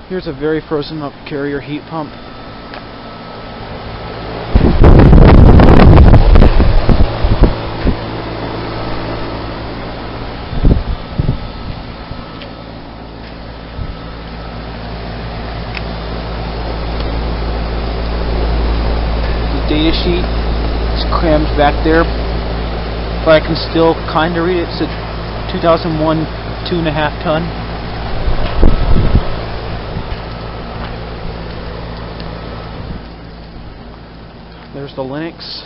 Here's a very frozen up carrier heat pump. The data sheet is crammed back there, but I can still kind of read it. It's a 2001 2.5 ton. There's the Linux.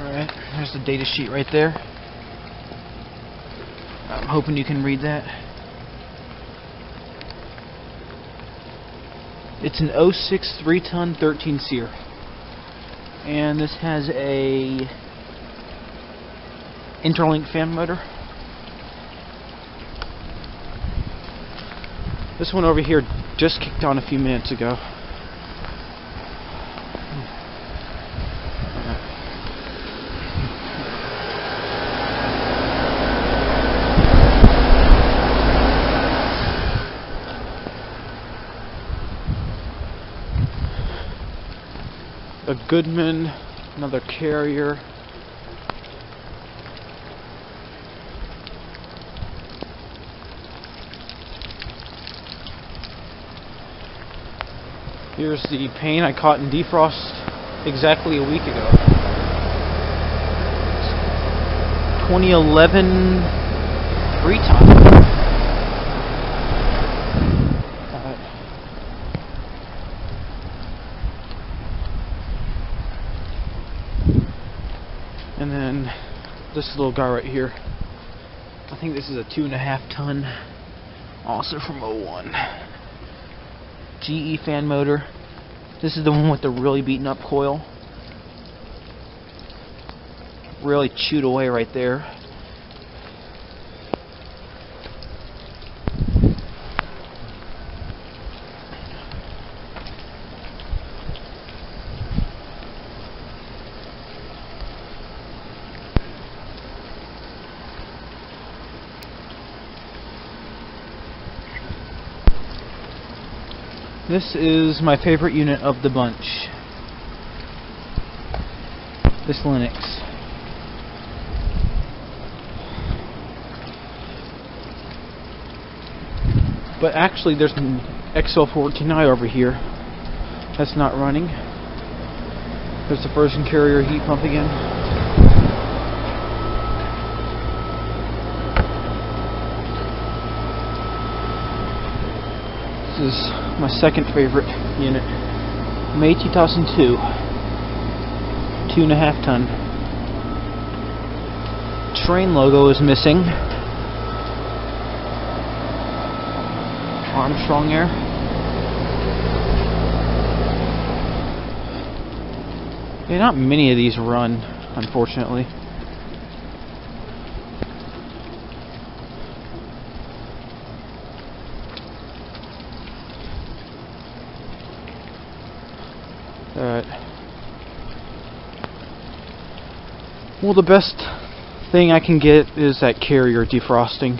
Alright, there's the data sheet right there. I'm hoping you can read that. It's an 06 3-ton 13 SEER. And this has a interlink fan motor. This one over here just kicked on a few minutes ago. A Goodman, another carrier. Here's the Payne I caught in defrost exactly a week ago. 2011 3-ton. And then this little guy right here. I think this is a 2.5 ton. Also from 01. GE fan motor. This is the one with the really beaten up coil. Really chewed away right there. This is my favorite unit of the bunch. This Linux. But actually there's an XL14i over here that's not running. There's the frozen carrier heat pump again. This is my second favorite unit. May 2002. 2.5 ton. Train logo is missing. Armstrong Air. Yeah, not many of these run, unfortunately. Alright. Well, the best thing I can get is that carrier defrosting.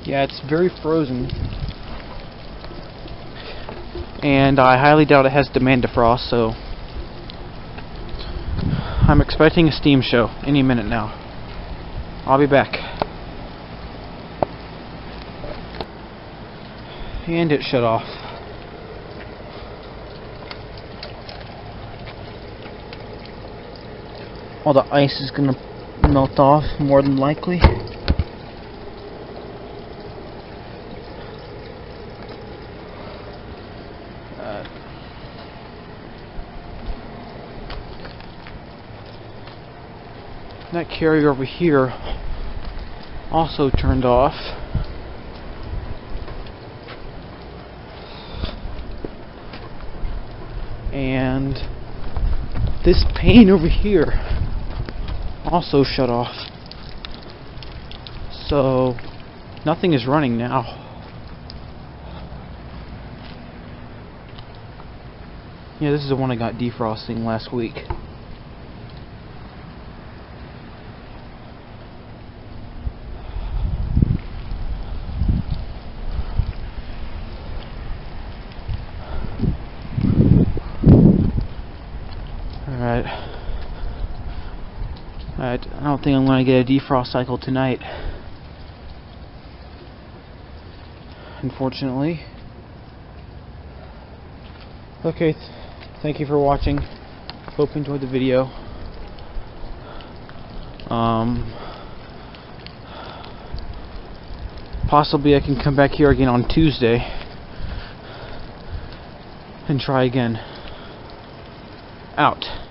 Yeah, it's very frozen. And I highly doubt it has demand defrost, so I'm expecting a steam show any minute now. I'll be back. And it shut off. All the ice is gonna melt off, more than likely. That carrier over here also turned off. And this Payne over here also shut off. So nothing is running now. Yeah, this is the one I got defrosting last week. Alright. I don't think I'm going to get a defrost cycle tonight, unfortunately. Okay, thank you for watching. Hope you enjoyed the video. Possibly I can come back here again on Tuesday and try again. Out.